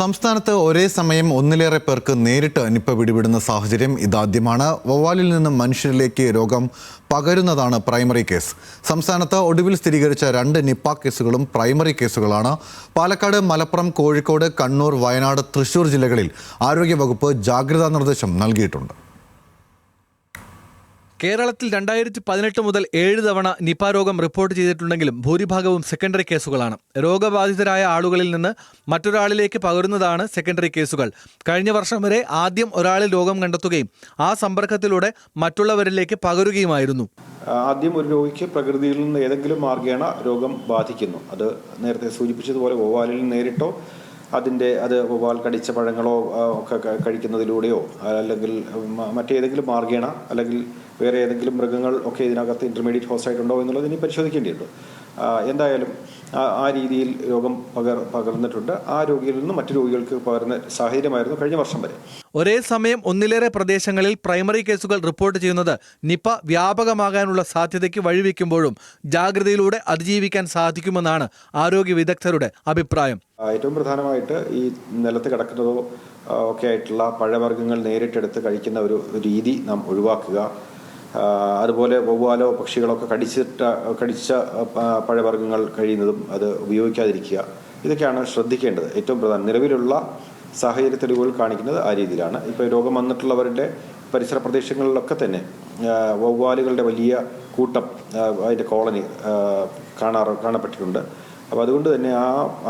സംസ്ഥാനത്ത് ഒരേ സമയം ഒന്നിലേറെ പേർക്ക് നേരിട്ട് നിപ്പ പിടിപെടുന്ന സാഹചര്യം ഇതാദ്യമാണ്. വവ്വാലിൽ നിന്ന് മനുഷ്യരിലേക്ക് രോഗം പകരുന്നതാണ് പ്രൈമറി കേസ്. സംസ്ഥാനത്ത് ഒടുവിൽ സ്ഥിരീകരിച്ച 2 നിപ്പ കേസുകളും പ്രൈമറി കേസുകളാണ്. പാലക്കാട്, മലപ്പുറം, കോഴിക്കോട്, കണ്ണൂർ, വയനാട്, തൃശൂർ ജില്ലകളിൽ ആരോഗ്യവകുപ്പ് ജാഗ്രതാ നിർദ്ദേശം നൽകിയിട്ടുണ്ട്. കേരളത്തിൽ 2018 മുതൽ 7 തവണ നിപ രോഗം റിപ്പോർട്ട് ചെയ്തിട്ടുണ്ടെങ്കിലും ഭൂരിഭാഗവും സെക്കൻഡറി കേസുകളാണ്. രോഗബാധിതരായ ആളുകളിൽ നിന്ന് മറ്റൊരാളിലേക്ക് പകരുന്നതാണ് സെക്കൻഡറി കേസുകൾ. കഴിഞ്ഞ വർഷം വരെ ആദ്യം ഒരാളിൽ രോഗം കണ്ടെത്തുകയും ആ സമ്പർക്കത്തിലൂടെ മറ്റുള്ളവരിലേക്ക് പകരുകയുമായിരുന്നു. ആദ്യം ഒരു രോഗിക്ക് പ്രകൃതിയിൽ നിന്ന് ഏതെങ്കിലും മാർഗേണ രോഗം ബാധിക്കുന്നു. അത് നേരത്തെ സൂചിപ്പിച്ചതുപോലെ വവ്വാലിൽ നേരിട്ടോ അത് വവ്വാൽ കടിച്ച പഴങ്ങളോ ഒക്കെ കഴിക്കുന്നതിലൂടെയോ അല്ലെങ്കിൽ മറ്റേതെങ്കിലും മാർഗേണ അല്ലെങ്കിൽ വേറെ ഏതെങ്കിലും മൃഗങ്ങൾ ഒക്കെ ഇതിനകത്ത് ഇന്റർമീഡിയറ്റ് ഹോസ്റ്റായിട്ടുണ്ടോ എന്നുള്ളത് ഇനി പരിശോധിക്കേണ്ടിയുണ്ട്. എന്തായാലും ആ രീതിയിൽ രോഗം പകർന്നിട്ടുണ്ട്. ആ രോഗിയിൽ നിന്ന് മറ്റു രോഗികൾക്ക് പകർന്ന സാഹചര്യമായിരുന്നു കഴിഞ്ഞ വർഷം വരെ. ഒരേ സമയം ഒന്നിലേറെ പ്രദേശങ്ങളിൽ പ്രൈമറി കേസുകൾ റിപ്പോർട്ട് ചെയ്യുന്നത് നിപ വ്യാപകമാകാനുള്ള സാധ്യതയ്ക്ക് വഴിവെക്കുമ്പോഴും ജാഗ്രതയിലൂടെ അതിജീവിക്കാൻ സാധിക്കുമെന്നാണ് ആരോഗ്യ വിദഗ്ധരുടെ അഭിപ്രായം. ഏറ്റവും പ്രധാനമായിട്ട് ഈ നിലത്ത് കിടക്കുന്നതോ ഒക്കെ ആയിട്ടുള്ള പഴവർഗ്ഗങ്ങൾ നേരിട്ടെടുത്ത് കഴിക്കുന്ന ഒരു രീതി നാം ഒഴിവാക്കുക. അതുപോലെ വവ്വാലോ പക്ഷികളോ ഒക്കെ കടിച്ച പഴവർഗ്ഗങ്ങൾ കഴിയുന്നതും അത് ഉപയോഗിക്കാതിരിക്കുക. ഇതൊക്കെയാണ് ശ്രദ്ധിക്കേണ്ടത്. ഏറ്റവും പ്രധാനം നിലവിലുള്ള സാഹചര്യ തെളിവുകൾ കാണിക്കുന്നത് ആ രീതിയിലാണ്. ഇപ്പോൾ രോഗം വന്നിട്ടുള്ളവരുടെ പരിസര പ്രദേശങ്ങളിലൊക്കെ തന്നെ വവ്വാലുകളുടെ വലിയ കൂട്ടം, അതിൻ്റെ കോളനി കാണപ്പെട്ടിട്ടുണ്ട്. അപ്പോൾ അതുകൊണ്ട് തന്നെ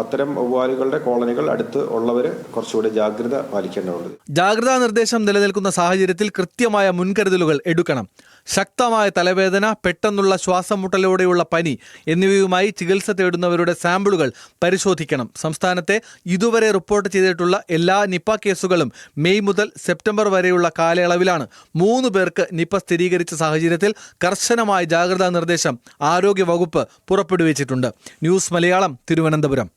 അത്തരം വവ്വാലുകളുടെ കോളനികൾ അടുത്ത് ഉള്ളവർ കുറച്ചുകൂടെ ജാഗ്രത പാലിക്കേണ്ടതുണ്ട്. ജാഗ്രതാ നിർദ്ദേശം നിലനിൽക്കുന്ന സാഹചര്യത്തിൽ കൃത്യമായ മുൻകരുതലുകൾ എടുക്കണം. ശക്തമായ തലവേദന, പെട്ടെന്നുള്ള ശ്വാസം മുട്ടലോടെയുള്ള പനി എന്നിവയുമായി ചികിത്സ തേടുന്നവരുടെ സാമ്പിളുകൾ പരിശോധിക്കണം. സംസ്ഥാനത്തെ ഇതുവരെ റിപ്പോർട്ട് ചെയ്തിട്ടുള്ള എല്ലാ നിപ കേസുകളും മെയ് മുതൽ സെപ്റ്റംബർ വരെയുള്ള കാലയളവിലാണ്. 3 പേർക്ക് നിപ സ്ഥിരീകരിച്ച സാഹചര്യത്തിൽ കർശനമായ ജാഗ്രതാ നിർദ്ദേശം ആരോഗ്യ വകുപ്പ് പുറപ്പെടുവിച്ചിട്ടുണ്ട്. ന്യൂസ് മലയാളം, തിരുവനന്തപുരം.